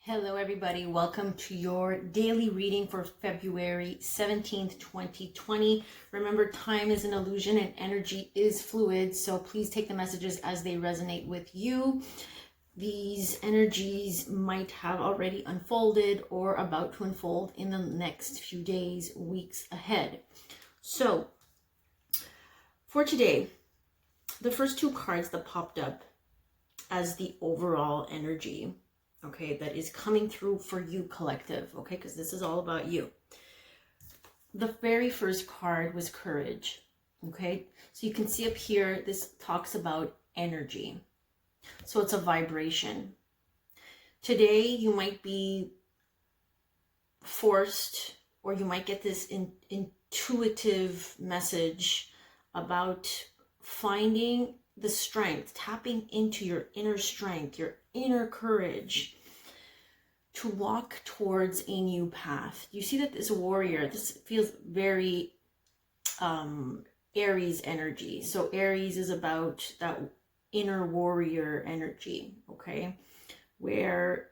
Hello everybody, welcome to your daily reading for February 17th, 2020. Remember, time is an illusion and energy is fluid, so please take the messages as they resonate with you. These energies might have already unfolded or about to unfold in the next few days, weeks ahead. So, for today, the first two cards that popped up as the overall energy, okay, that is coming through for you, collective, okay, because this is all about you. The very first card was courage, okay? So you can see up here, this talks about energy. So it's a vibration. Today, you might be forced, or you might get this intuitive message about finding the strength, tapping into your inner strength, your inner courage to walk towards a new path. You see that this warrior, this feels very Aries energy. So Aries is about that inner warrior energy, okay? Where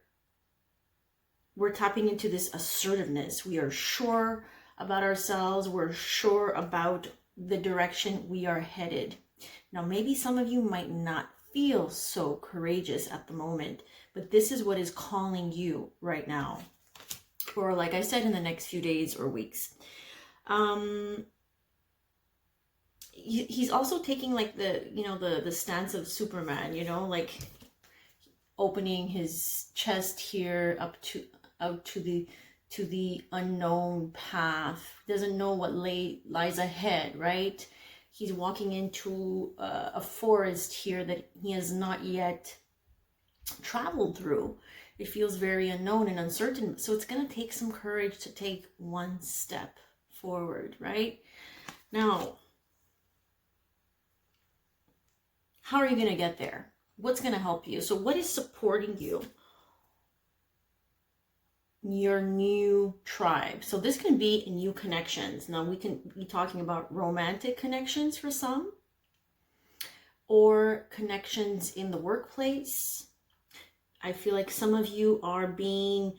we're tapping into this assertiveness. We are sure about ourselves. We're sure about the direction we are headed. Now, maybe some of you might not feel so courageous at the moment, but this is what is calling you right now. Or like I said, in the next few days or weeks. He's also taking like the stance of Superman, like opening his chest here out to the unknown path. Doesn't know what lies ahead, right? He's walking into a forest here that he has not yet traveled through. It feels very unknown and uncertain. So it's going to take some courage to take one step forward, right? Now, how are you going to get there? What's going to help you? So what is supporting you? Your new tribe. So this can be new connections. Now we can be talking about romantic connections for some, or connections in the workplace. I feel like some of you are being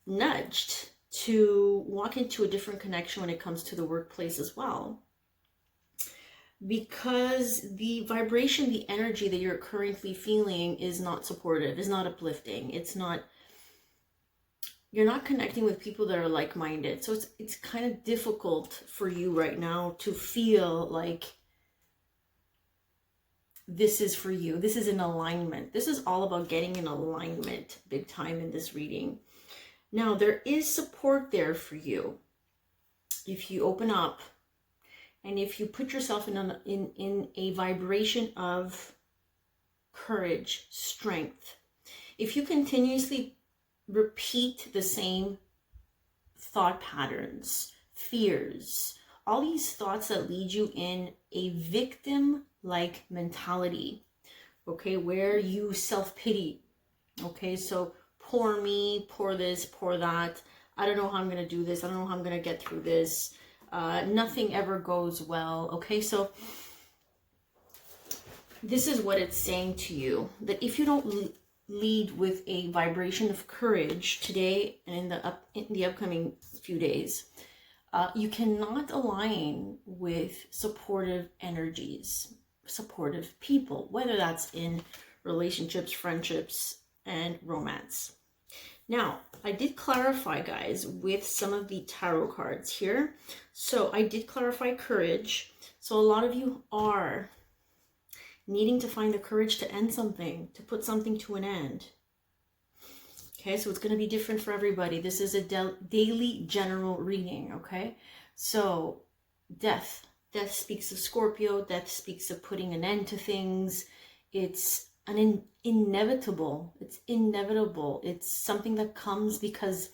nudged to walk into a different connection when it comes to the workplace as well. Because the vibration, the energy that you're currently feeling is not supportive, is not uplifting. You're not connecting with people that are like-minded. So it's kind of difficult for you right now to feel like this is for you. This is in alignment. This is all about getting in alignment big time in this reading. Now, there is support there for you. If you open up, and if you put yourself in a vibration of courage, strength, if you continuously repeat the same thought patterns, fears, all these thoughts that lead you in a victim-like mentality, okay, where you self-pity, okay, so poor me, poor this, poor that, I don't know how I'm going to do this, I don't know how I'm going to get through this, nothing ever goes well, okay? So this is what it's saying to you, that if you don't lead with a vibration of courage today and in the upcoming few days, you cannot align with supportive energies, supportive people, whether that's in relationships, friendships, and romance. Now, I did clarify, guys, with some of the tarot cards here. So I did clarify courage. So a lot of you are needing to find the courage to end something, to put something to an end. Okay, so it's going to be different for everybody. This is a daily general reading, okay? So death. Death speaks of Scorpio. Death speaks of putting an end to things. It's an inevitable. It's inevitable. It's something that comes because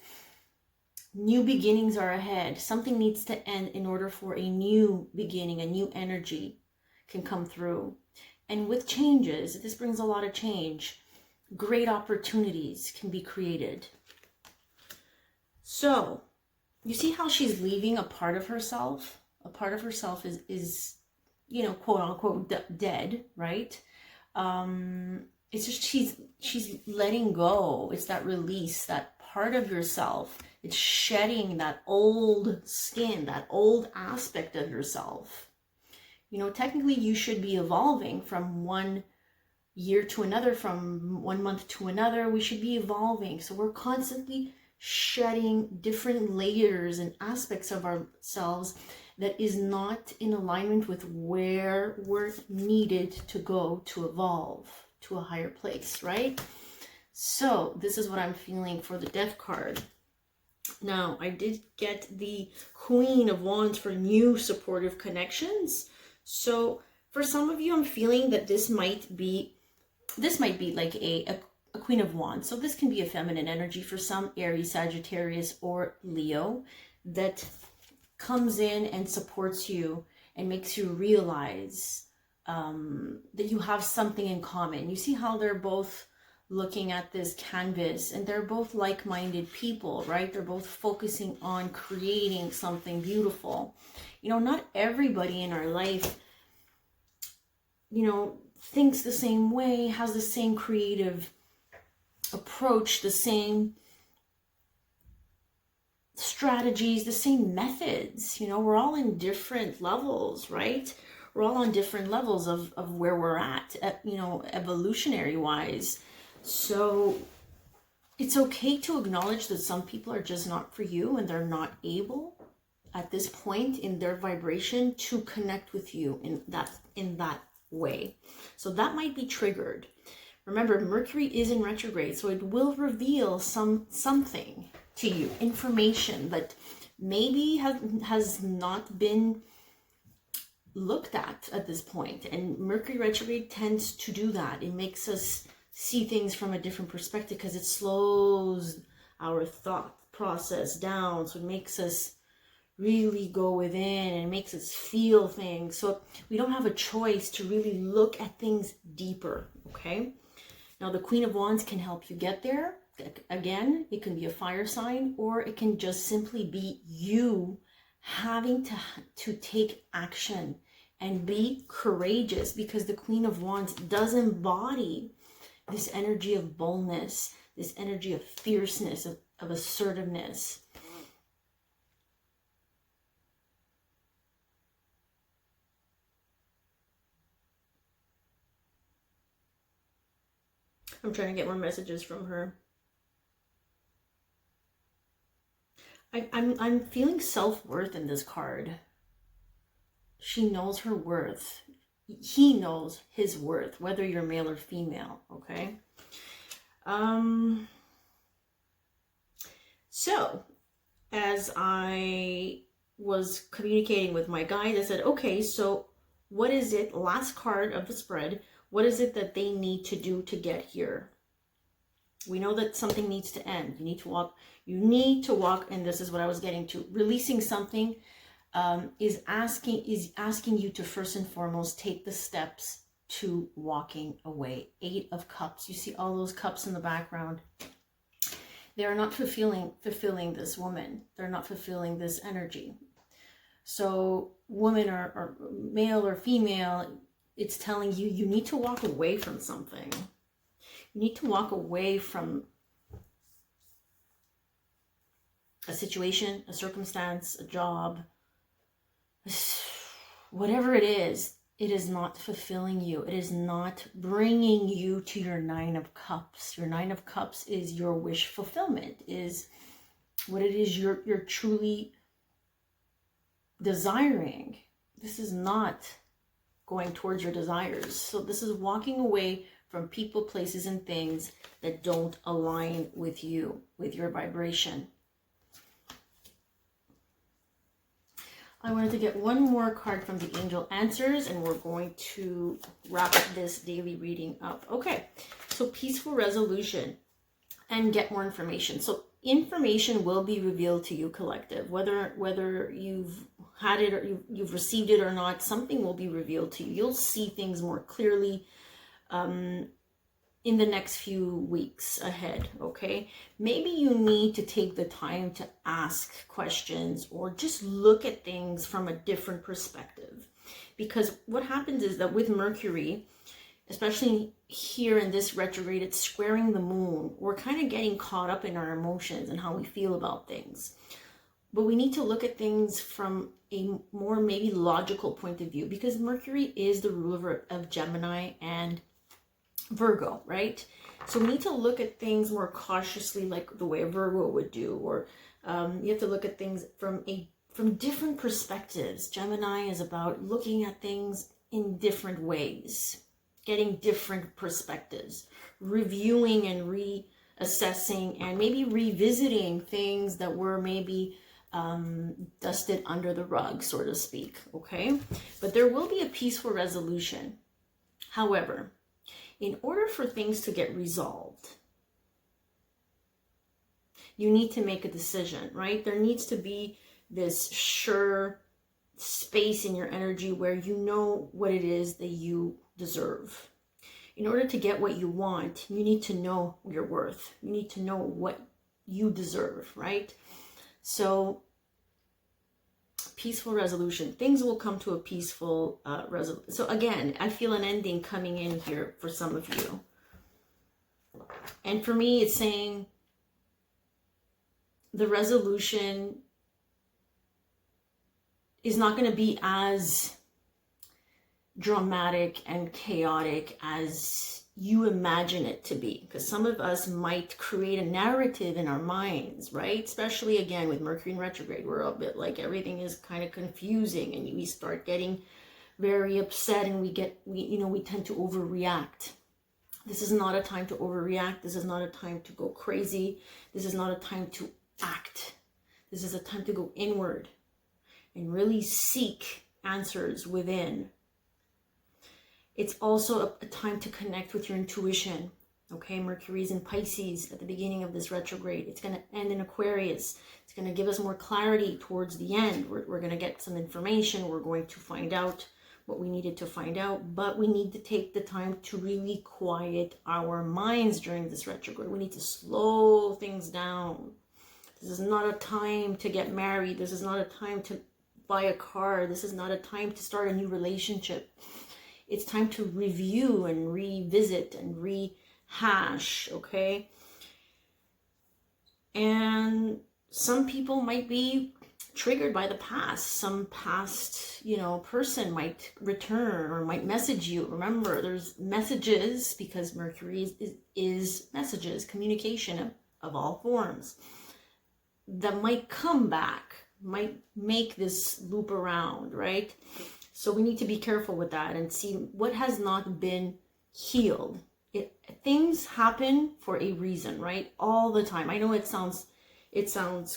new beginnings are ahead. Something needs to end in order for a new beginning, a new energy can come through. And with changes, this brings a lot of change. Great opportunities can be created. So, you see how she's leaving a part of herself? A part of herself is quote unquote dead, right? it's just she's letting go. It's that release, that part of yourself. It's shedding that old skin, that old aspect of yourself. You know, technically you should be evolving from one year to another, from 1 month to another. We should be evolving. So we're constantly shedding different layers and aspects of ourselves that is not in alignment with where we're needed to go to evolve to a higher place, right? So this is what I'm feeling for the Death card. Now, I did get the Queen of Wands for new supportive connections. So for some of you, I'm feeling that this might be like a Queen of Wands. So this can be a feminine energy for some, Aries, Sagittarius, or Leo, that comes in and supports you and makes you realize that you have something in common. You see how they're both looking at this canvas, and they're both like-minded people, right? They're both focusing on creating something beautiful. You know, not everybody in our life, you know, thinks the same way, has the same creative approach, the same strategies, the same methods. You know, we're all in different levels, right? We're all on different levels of where we're at, you know, evolutionary wise. So it's okay to acknowledge that some people are just not for you, and they're not able at this point in their vibration to connect with you in that way. So that might be triggered. Remember, Mercury is in retrograde, so it will reveal something to you, information that maybe has not been looked at this point. And Mercury retrograde tends to do that. It makes us see things from a different perspective because it slows our thought process down. So it makes us really go within and makes us feel things. So we don't have a choice to really look at things deeper, okay? Now, the Queen of Wands can help you get there. Again, it can be a fire sign, or it can just simply be you having to take action and be courageous, because the Queen of Wands does embody this energy of boldness, this energy of fierceness, of assertiveness. I'm trying to get more messages from her. I'm feeling self-worth in this card. She knows her worth. He knows his worth, whether you're male or female, okay? So, as I was communicating with my guide, I said, okay, so what is it, last card of the spread, what is it that they need to do to get here? We know that something needs to end. You need to walk, and this is what I was getting to. Releasing something is asking you to first and foremost take the steps to walking away. 8 of Cups. You see all those cups in the background. They are not fulfilling this woman. They're not fulfilling this energy. So woman or male or female, it's telling you, you need to walk away from something. You need to walk away from a situation, a circumstance, a job, whatever it is not fulfilling you. It is not bringing you to your 9 of Cups. Your 9 of Cups is your wish fulfillment, is what it is you're truly desiring. This is not going towards your desires. So this is walking away from people, places, and things that don't align with you, with your vibration. I wanted to get one more card from the Angel Answers, and we're going to wrap this daily reading up. Okay, so peaceful resolution and get more information. So information will be revealed to you, collective, whether you've had it or you've received it or not. Something will be revealed to you. You'll see things more clearly in the next few weeks ahead, okay? Maybe you need to take the time to ask questions or just look at things from a different perspective. Because what happens is that with Mercury, especially here in this retrograde, it's squaring the moon. We're kind of getting caught up in our emotions and how we feel about things. But we need to look at things from a more maybe logical point of view, because Mercury is the ruler of Gemini and Virgo, right? So we need to look at things more cautiously, like the way a Virgo would do, or you have to look at things from different perspectives. Gemini is about looking at things in different ways, getting different perspectives, reviewing and reassessing and maybe revisiting things that were maybe dusted under the rug, so to speak, okay? But there will be a peaceful resolution. However, in order for things to get resolved, you need to make a decision, right? There needs to be this sure space in your energy where you know what it is that you deserve. In order to get what you want, you need to know your worth. You need to know what you deserve, right? So, peaceful resolution. Things will come to a peaceful resolution. So again, I feel an ending coming in here for some of you. And for me, it's saying the resolution is not going to be as dramatic and chaotic as you imagine it to be, because some of us might create a narrative in our minds, right? Especially again with Mercury in retrograde, we're a bit like everything is kind of confusing, and we start getting very upset, and we tend to overreact. This is not a time to overreact. This is not a time to go crazy. This is not a time to act. This is a time to go inward and really seek answers within. It's also a time to connect with your intuition. Okay, Mercury's in Pisces at the beginning of this retrograde. It's going to end in Aquarius. It's going to give us more clarity towards the end. We're going to get some information. We're going to find out what we needed to find out. But we need to take the time to really quiet our minds during this retrograde. We need to slow things down. This is not a time to get married. This is not a time to buy a car. This is not a time to start a new relationship. It's time to review and revisit and rehash, okay? And some people might be triggered by the past. Some past, person might return or might message you. Remember, there's messages, because Mercury is messages, communication of all forms, that might come back, might make this loop around, right? So we need to be careful with that and see what has not been healed. Things happen for a reason, right? All the time. I know it sounds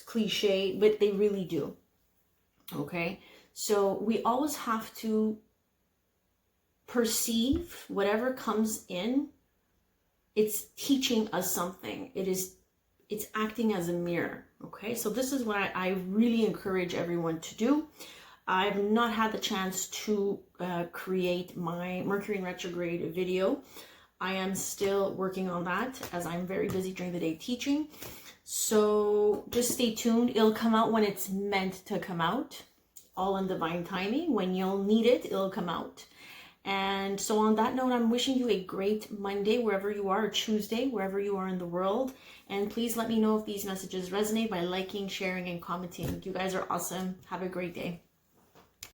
cliche, but they really do. Okay? So we always have to perceive whatever comes in. It's teaching us something. It's acting as a mirror. Okay? So this is what I really encourage everyone to do. I've not had the chance to create my Mercury in retrograde video. I am still working on that, as I'm very busy during the day teaching. So just stay tuned. It'll come out when it's meant to come out, all in divine timing. When you'll need it, it'll come out. And so on that note, I'm wishing you a great Monday wherever you are, or Tuesday wherever you are in the world. And please let me know if these messages resonate by liking, sharing, and commenting. You guys are awesome. Have a great day.